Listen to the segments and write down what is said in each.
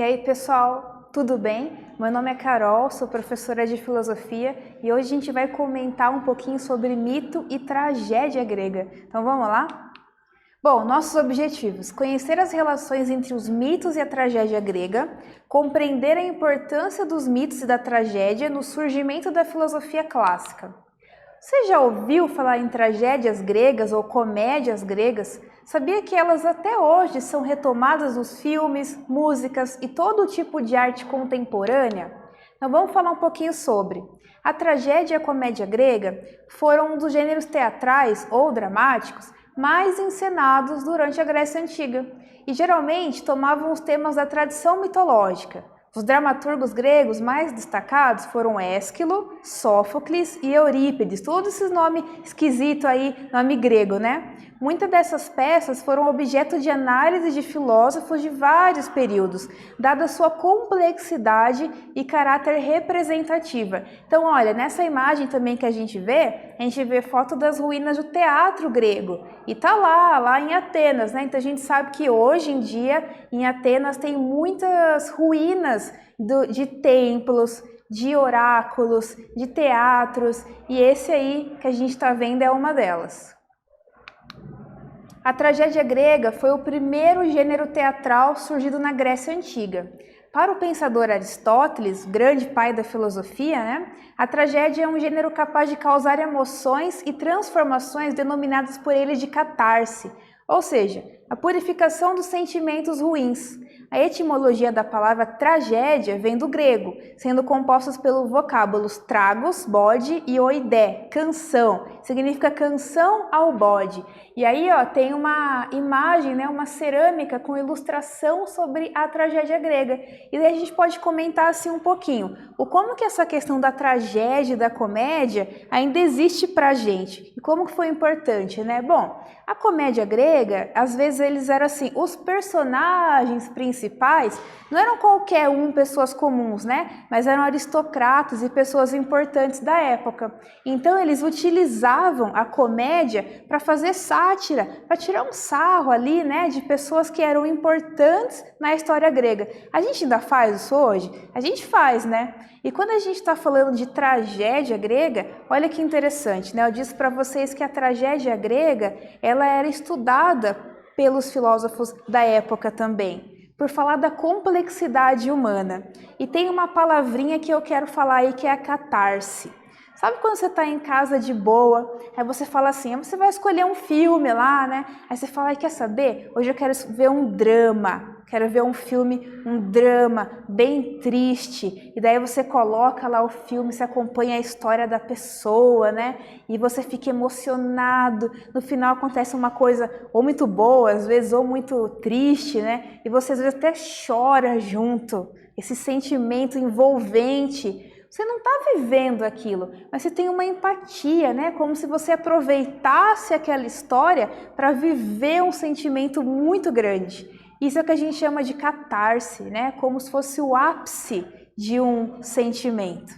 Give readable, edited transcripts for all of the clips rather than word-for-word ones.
aí, pessoal, tudo bem? Meu nome é Carol, sou professora de filosofia e hoje a gente vai comentar um pouquinho sobre mito e tragédia grega. Então vamos lá? Bom, nossos objetivos: conhecer as relações entre os mitos e a tragédia grega, compreender a importância dos mitos e da tragédia no surgimento da filosofia clássica. Você já ouviu falar em tragédias gregas ou comédias gregas? Sabia que elas até hoje são retomadas nos filmes, músicas e todo tipo de arte contemporânea? Então vamos falar um pouquinho sobre. A tragédia e a comédia grega foram um dos gêneros teatrais ou dramáticos mais encenados durante a Grécia Antiga e geralmente tomavam os temas da tradição mitológica. Os dramaturgos gregos mais destacados foram Ésquilo, Sófocles e Eurípides, todos esses nomes esquisitos aí, nome grego, né? Muitas dessas peças foram objeto de análise de filósofos de vários períodos, dada sua complexidade e caráter representativa. Então, olha, nessa imagem também que a gente vê foto das ruínas do teatro grego, e tá lá em Atenas, né? Então a gente sabe que hoje em dia em Atenas tem muitas ruínas de templos, de oráculos, de teatros, e esse aí que a gente está vendo é uma delas. A tragédia grega foi o primeiro gênero teatral surgido na Grécia Antiga. Para o pensador Aristóteles, grande pai da filosofia, né, a tragédia é um gênero capaz de causar emoções e transformações denominadas por ele de catarse, ou seja, a purificação dos sentimentos ruins. A etimologia da palavra tragédia vem do grego, sendo compostos pelos vocábulos tragos, bode, e oidé, canção, significa canção ao bode. E aí tem uma imagem, né, uma cerâmica com ilustração sobre a tragédia grega. E daí a gente pode comentar assim um pouquinho, como que essa questão da tragédia e da comédia ainda existe pra gente, e como que foi importante, né? Bom, a comédia grega, às vezes eles eram assim, os personagens principais não eram qualquer pessoas comuns, né? Mas eram aristocratas e pessoas importantes da época. Então eles utilizavam a comédia para fazer sátira, para tirar um sarro ali, né, de pessoas que eram importantes na história grega. A gente ainda faz isso hoje? A gente faz, né? E quando a gente está falando de tragédia grega, olha que interessante, né? Eu disse para vocês que a tragédia grega, ela era estudada pelos filósofos da época também, por falar da complexidade humana. E tem uma palavrinha que eu quero falar aí, que é a catarse. Sabe quando você está em casa de boa, aí você fala assim, você vai escolher um filme lá, né? Aí você fala, quer saber? Hoje eu quero ver um drama. Quero ver um filme, um drama bem triste, e daí você coloca lá o filme, você acompanha a história da pessoa, né? E você fica emocionado, no final acontece uma coisa ou muito boa, às vezes, ou muito triste, né? E você às vezes até chora junto, esse sentimento envolvente. Você não está vivendo aquilo, mas você tem uma empatia, né? Como se você aproveitasse aquela história para viver um sentimento muito grande. Isso é o que a gente chama de catarse, né? Como se fosse o ápice de um sentimento.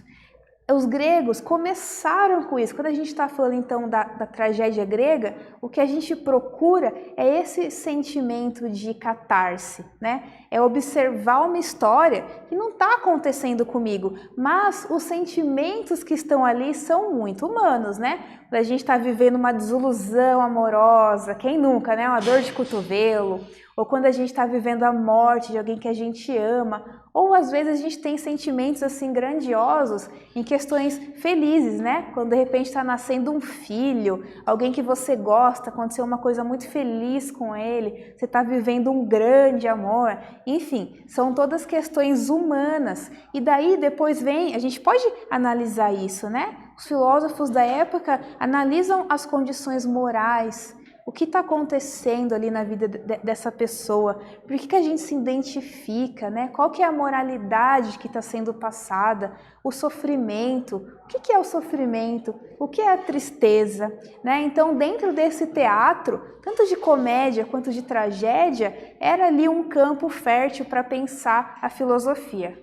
Os gregos começaram com isso. Quando a gente está falando então da tragédia grega, o que a gente procura é esse sentimento de catarse, né? É observar uma história que não está acontecendo comigo, mas os sentimentos que estão ali são muito humanos, né? Quando a gente está vivendo uma desilusão amorosa, quem nunca, né? Uma dor de cotovelo, ou quando a gente está vivendo a morte de alguém que a gente ama, ou às vezes a gente tem sentimentos assim grandiosos em questões felizes, né? Quando de repente está nascendo um filho, alguém que você gosta, aconteceu uma coisa muito feliz com ele, você está vivendo um grande amor, enfim, são todas questões humanas. E daí depois vem, a gente pode analisar isso, né? Os filósofos da época analisam as condições morais, o que está acontecendo ali na vida dessa pessoa, por que a gente se identifica, né? Qual que é a moralidade que está sendo passada, o sofrimento, o que é o sofrimento, o que é a tristeza, né? Então, dentro desse teatro, tanto de comédia quanto de tragédia, era ali um campo fértil para pensar a filosofia.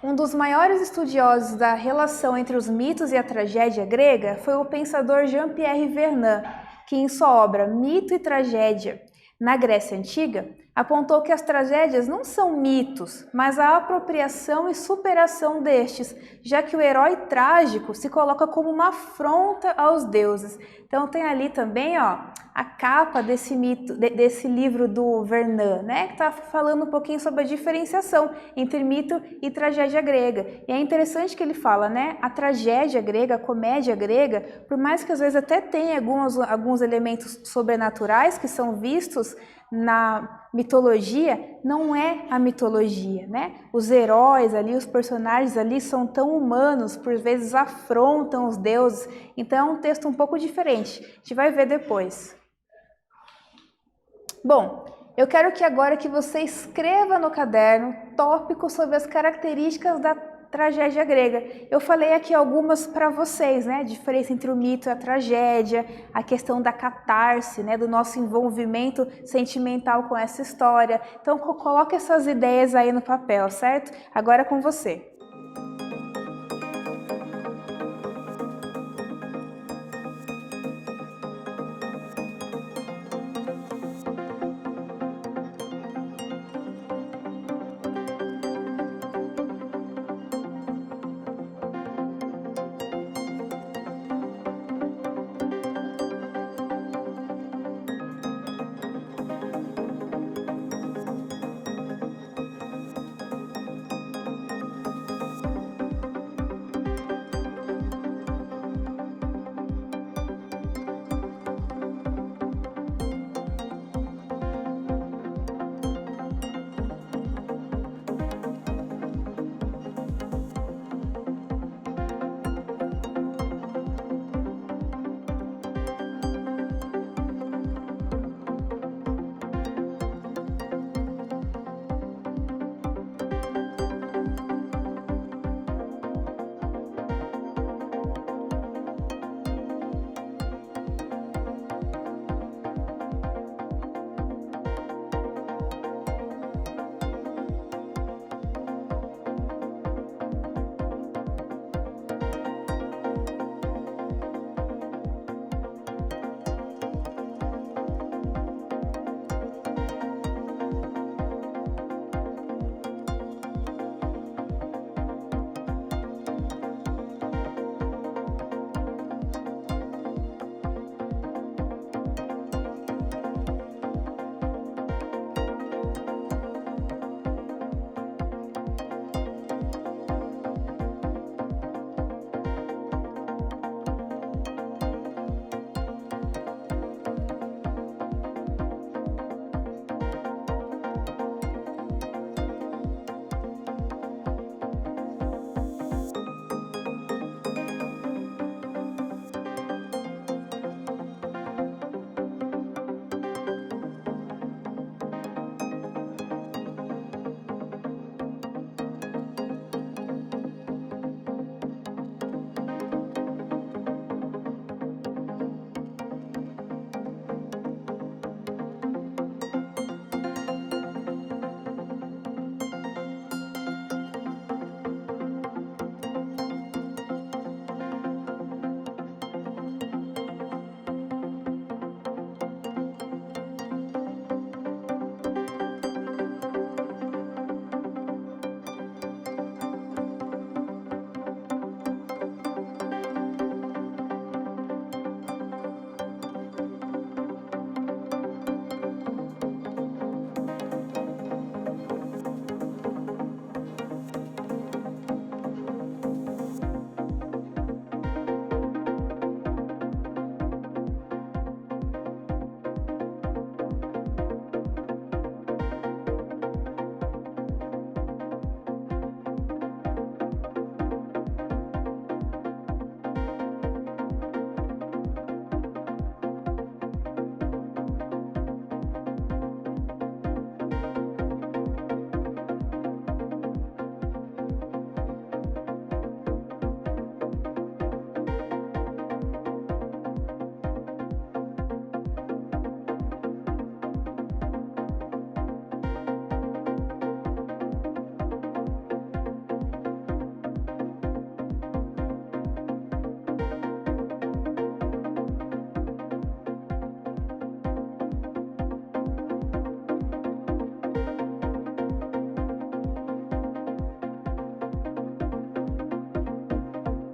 Um dos maiores estudiosos da relação entre os mitos e a tragédia grega foi o pensador Jean-Pierre Vernant, que em sua obra Mito e Tragédia, na Grécia Antiga, apontou que as tragédias não são mitos, mas a apropriação e superação destes, já que o herói trágico se coloca como uma afronta aos deuses. Então tem ali também, ó, a capa desse mito, desse livro do Vernon, né, que está falando um pouquinho sobre a diferenciação entre mito e tragédia grega. E é interessante que ele fala, né, a tragédia grega, a comédia grega, por mais que às vezes até tenha alguns elementos sobrenaturais que são vistos na mitologia, não é a mitologia, né? Os heróis ali, os personagens ali são tão humanos, por vezes afrontam os deuses, então é um texto um pouco diferente, a gente vai ver depois. Bom, eu quero que agora que você escreva no caderno tópicos sobre as características da tragédia grega. Eu falei aqui algumas para vocês, né? A diferença entre o mito e a tragédia, a questão da catarse, né? Do nosso envolvimento sentimental com essa história. Então, coloque essas ideias aí no papel, certo? Agora é com você.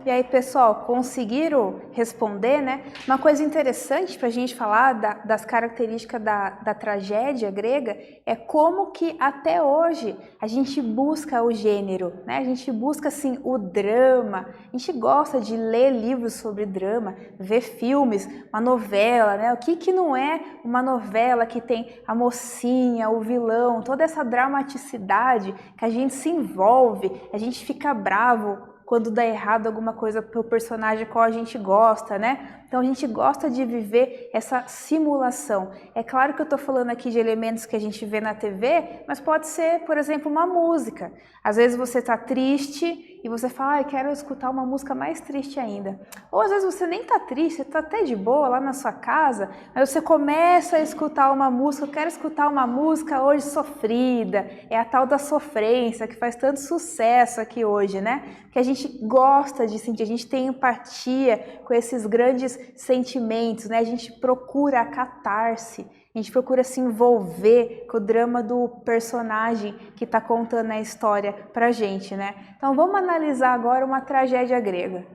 E aí, pessoal, conseguiram responder, né? Uma coisa interessante para a gente falar das características da tragédia grega é como que até hoje a gente busca o gênero, né? A gente busca, assim, o drama, a gente gosta de ler livros sobre drama, ver filmes, uma novela, né? O que não é uma novela que tem a mocinha, o vilão, toda essa dramaticidade que a gente se envolve, a gente fica bravo quando dá errado alguma coisa pro personagem qual a gente gosta, né? Então a gente gosta de viver essa simulação. É claro que eu tô falando aqui de elementos que a gente vê na TV, mas pode ser, por exemplo, uma música. Às vezes você tá triste e você fala, eu quero escutar uma música mais triste ainda. Ou às vezes você nem tá triste, você tá até de boa lá na sua casa, mas você começa a escutar uma música, eu quero escutar uma música hoje sofrida, é a tal da sofrência que faz tanto sucesso aqui hoje, né? Que a gente gosta de sentir, a gente tem empatia com esses grandes sentimentos, né? A gente procura a catarse, a gente procura se envolver com o drama do personagem que está contando a história pra gente, né? Então vamos analisar agora uma tragédia grega.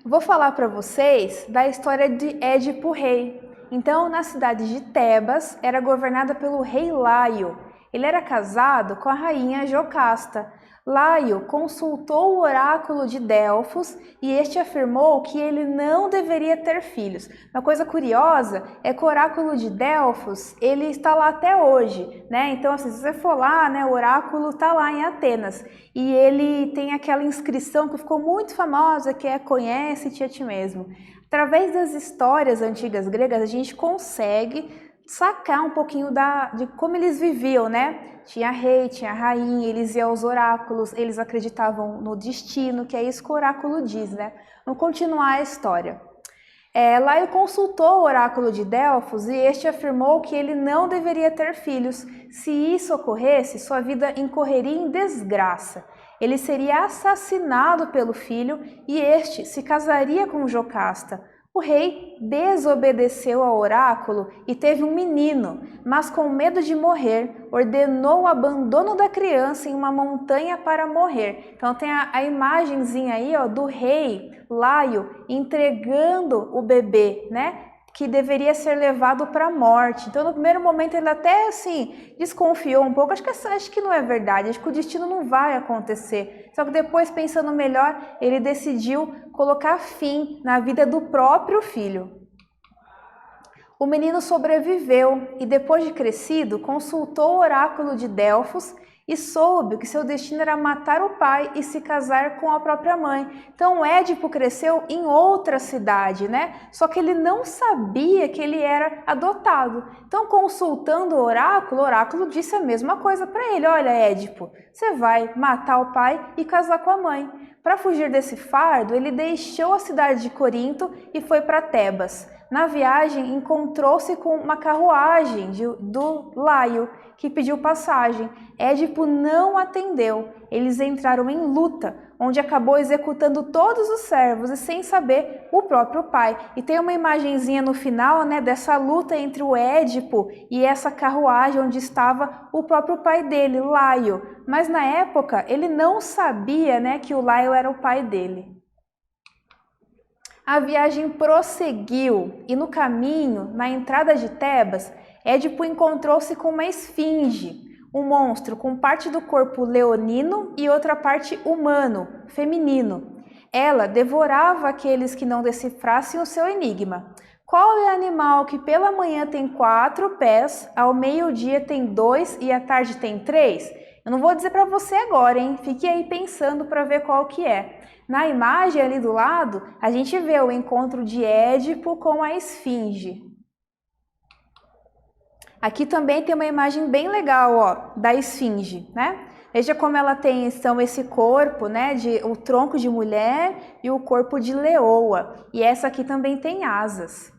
Vou falar para vocês da história de Édipo Rei. Então, na cidade de Tebas, era governada pelo rei Laio. Ele era casado com a rainha Jocasta. Laio consultou o oráculo de Delfos e este afirmou que ele não deveria ter filhos. Uma coisa curiosa é que o oráculo de Delfos, ele está lá até hoje, né? Então, assim, se você for lá, né, o oráculo está lá em Atenas e ele tem aquela inscrição que ficou muito famosa, que é conhece-te a ti mesmo. Através das histórias antigas gregas, a gente consegue sacar um pouquinho de como eles viviam, né? Tinha rei, tinha rainha, eles iam aos oráculos, eles acreditavam no destino, que é isso que o oráculo diz, né? Vamos continuar a história. Laio consultou o oráculo de Delfos e este afirmou que ele não deveria ter filhos. Se isso ocorresse, sua vida incorreria em desgraça. Ele seria assassinado pelo filho e este se casaria com Jocasta. O rei desobedeceu ao oráculo e teve um menino, mas com medo de morrer, ordenou o abandono da criança em uma montanha para morrer. Então tem a imagenzinha aí, ó, do rei Laio entregando o bebê, né? Que deveria ser levado para a morte. Então, no primeiro momento, ele até assim desconfiou um pouco. Acho que não é verdade, acho que o destino não vai acontecer. Só que depois, pensando melhor, ele decidiu colocar fim na vida do próprio filho. O menino sobreviveu e, depois de crescido, consultou o oráculo de Delfos e soube que seu destino era matar o pai e se casar com a própria mãe. Então Édipo cresceu em outra cidade, né? Só que ele não sabia que ele era adotado. Então, consultando o oráculo disse a mesma coisa para ele. Olha, Édipo, você vai matar o pai e casar com a mãe. Para fugir desse fardo, ele deixou a cidade de Corinto e foi para Tebas. Na viagem, encontrou-se com uma carruagem do Laio, que pediu passagem. Édipo não atendeu. Eles entraram em luta, onde acabou executando todos os servos e sem saber o próprio pai. E tem uma imagenzinha no final, né, dessa luta entre o Édipo e essa carruagem onde estava o próprio pai dele, Laio. Mas na época ele não sabia, né, que o Laio era o pai dele. A viagem prosseguiu e no caminho, na entrada de Tebas, Édipo encontrou-se com uma esfinge, um monstro com parte do corpo leonino e outra parte humano, feminino. Ela devorava aqueles que não decifrassem o seu enigma. Qual é o animal que pela manhã tem 4 pés, ao meio-dia tem 2 e à tarde tem 3? Eu não vou dizer para você agora, hein? Fique aí pensando para ver qual que é. Na imagem ali do lado, a gente vê o encontro de Édipo com a esfinge. Aqui também tem uma imagem bem legal, ó, da esfinge, né? Veja como ela tem então esse corpo, né, o tronco de mulher e o corpo de leoa. E essa aqui também tem asas.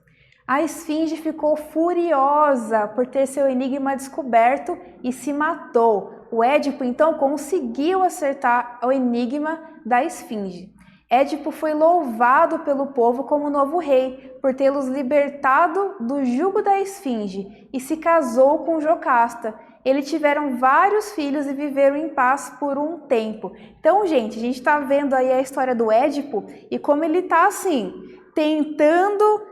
A esfinge ficou furiosa por ter seu enigma descoberto e se matou. O Édipo então conseguiu acertar o enigma da esfinge. Édipo foi louvado pelo povo como novo rei, por tê-los libertado do jugo da esfinge, e se casou com Jocasta. eles tiveram vários filhos e viveram em paz por um tempo. Então, gente, a gente está vendo aí a história do Édipo e como ele está assim, tentando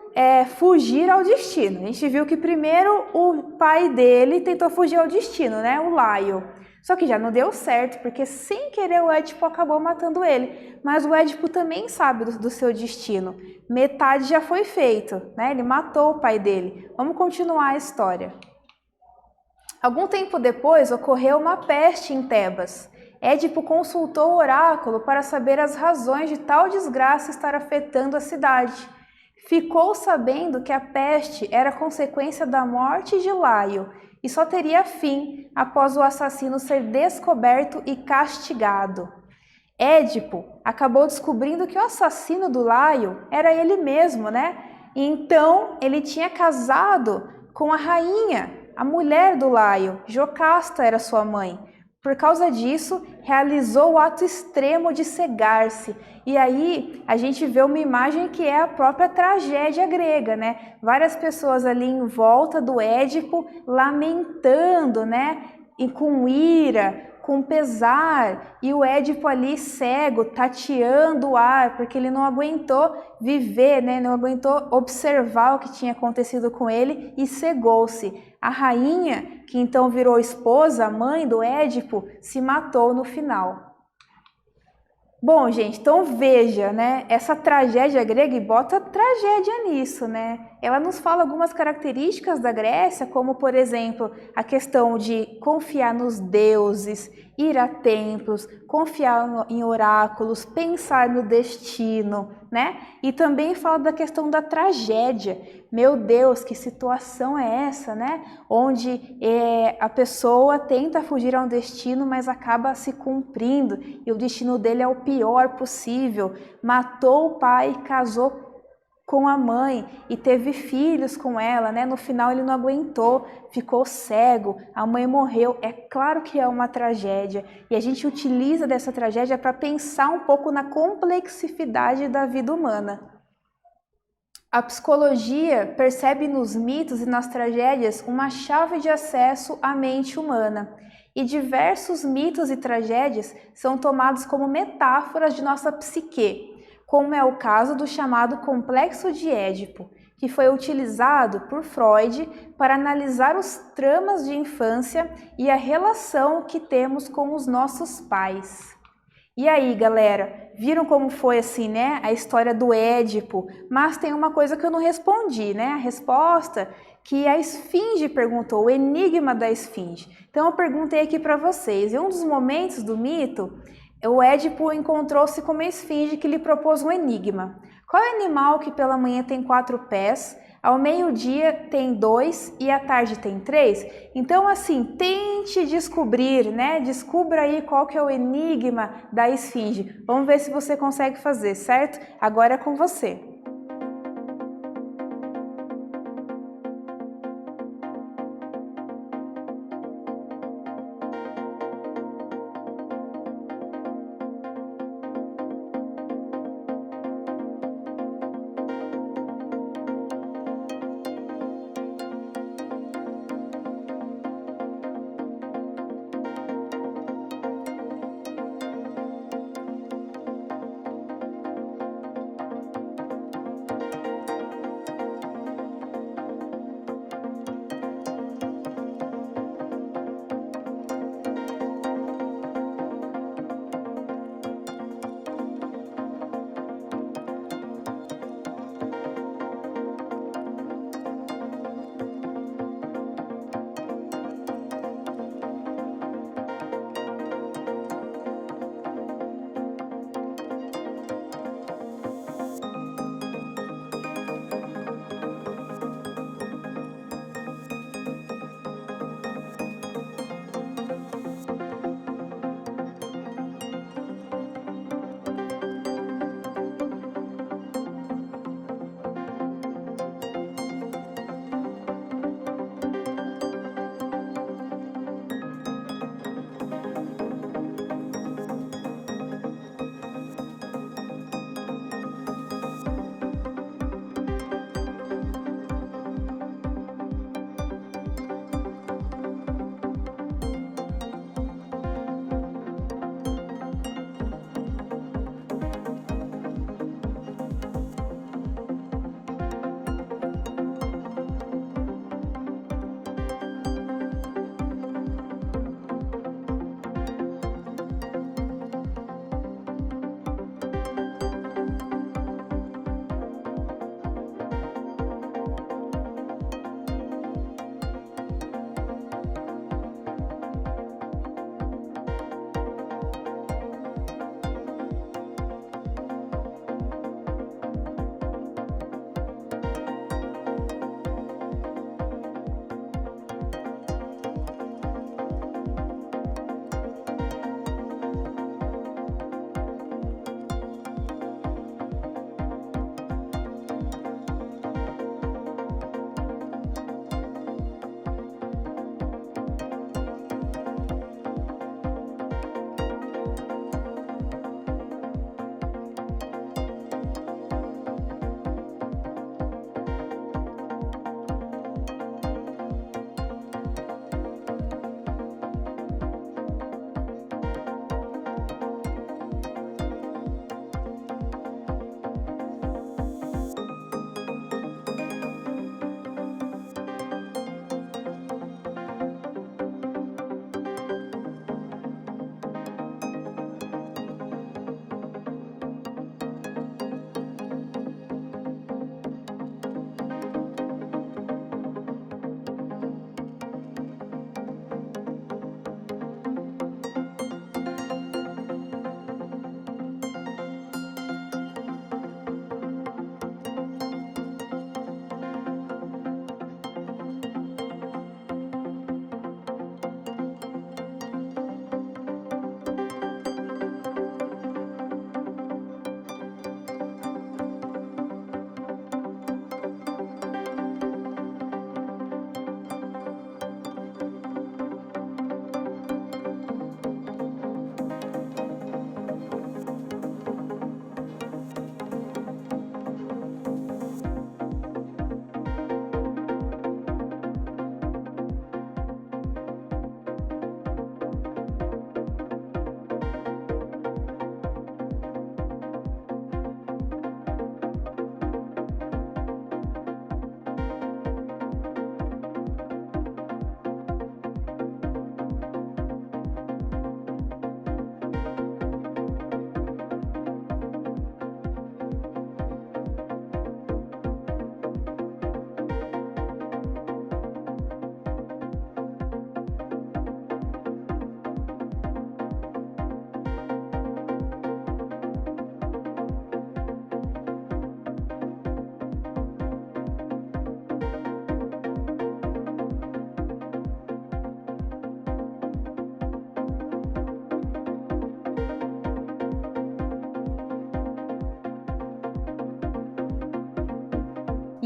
fugir ao destino. A gente viu que primeiro o pai dele tentou fugir ao destino, né? O Laio. Só que já não deu certo, porque sem querer o Édipo acabou matando ele. Mas o Édipo também sabe do seu destino. Metade já foi feito, né? Ele matou o pai dele. Vamos continuar a história. Algum tempo depois, ocorreu uma peste em Tebas. Édipo consultou o oráculo para saber as razões de tal desgraça estar afetando a cidade. Ficou sabendo que a peste era consequência da morte de Laio e só teria fim após o assassino ser descoberto e castigado. Édipo acabou descobrindo que o assassino do Laio era ele mesmo, né? E então ele tinha casado com a rainha, a mulher do Laio. Jocasta era sua mãe. Por causa disso, realizou o ato extremo de cegar-se. E aí a gente vê uma imagem que é a própria tragédia grega, né? Várias pessoas ali em volta do Édipo lamentando, né? E com ira, com pesar, e o Édipo ali cego, tateando o ar, porque ele não aguentou viver, né? Não aguentou observar o que tinha acontecido com ele e cegou-se. A rainha, que então virou esposa, mãe do Édipo, se matou no final. Bom, gente, então veja, né, essa tragédia grega, e bota tragédia nisso, né? Ela nos fala algumas características da Grécia, como, por exemplo, a questão de confiar nos deuses, ir a templos, confiar em oráculos, pensar no destino, né? E também fala da questão da tragédia. Meu Deus, que situação é essa, né? Onde a pessoa tenta fugir a um destino, mas acaba se cumprindo, e o destino dele é o pior possível. Matou o pai, casou com a mãe e teve filhos com ela, né? No final ele não aguentou, ficou cego, a mãe morreu. É claro que é uma tragédia e a gente utiliza dessa tragédia para pensar um pouco na complexidade da vida humana. A psicologia percebe nos mitos e nas tragédias uma chave de acesso à mente humana. E diversos mitos e tragédias são tomados como metáforas de nossa psique, como é o caso do chamado Complexo de Édipo, que foi utilizado por Freud para analisar os traumas de infância e a relação que temos com os nossos pais. E aí, galera, viram como foi assim, né, a história do Édipo? Mas tem uma coisa que eu não respondi, né? A resposta que a Esfinge perguntou, o enigma da Esfinge. Então eu perguntei aqui para vocês, em um dos momentos do mito, o Édipo encontrou-se com uma esfinge que lhe propôs um enigma. Qual é o animal que pela manhã tem 4 pés, ao meio-dia tem 2 e à tarde tem 3? Então, assim, tente descobrir, né? Descubra aí qual que é o enigma da esfinge. Vamos ver se você consegue fazer, certo? Agora é com você.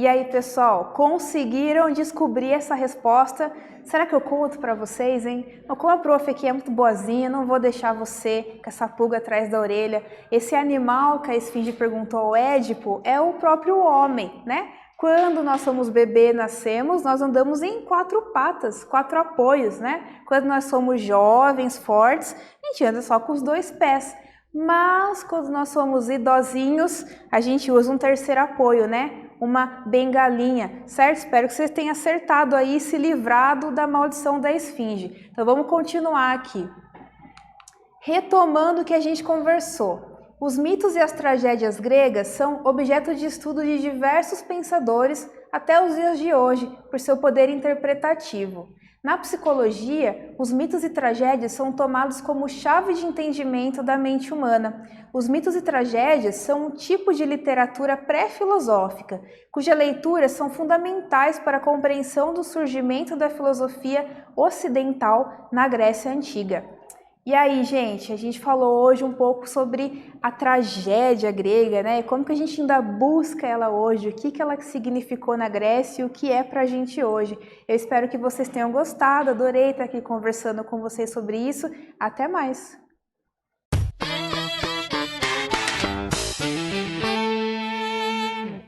E aí, pessoal, conseguiram descobrir essa resposta? Será que eu conto para vocês, hein? Como a prof aqui é muito boazinha, não vou deixar você com essa pulga atrás da orelha. Esse animal que a esfinge perguntou ao Édipo é o próprio homem, né? Quando nós somos bebê, nascemos, nós andamos em 4 patas, 4 apoios, né? Quando nós somos jovens, fortes, a gente anda só com os 2 pés. Mas quando nós somos idosinhos, a gente usa um terceiro apoio, né? Uma bengalinha, certo? Espero que vocês tenham acertado aí, se livrado da maldição da esfinge. Então vamos continuar aqui. Retomando o que a gente conversou. Os mitos e as tragédias gregas são objeto de estudo de diversos pensadores até os dias de hoje, por seu poder interpretativo. Na psicologia, os mitos e tragédias são tomados como chave de entendimento da mente humana. Os mitos e tragédias são um tipo de literatura pré-filosófica, cuja leitura são fundamentais para a compreensão do surgimento da filosofia ocidental na Grécia Antiga. E aí, gente, a gente falou hoje um pouco sobre a tragédia grega, né? Como que a gente ainda busca ela hoje, o que ela significou na Grécia e o que é pra gente hoje. Eu espero que vocês tenham gostado, adorei estar aqui conversando com vocês sobre isso. Até mais!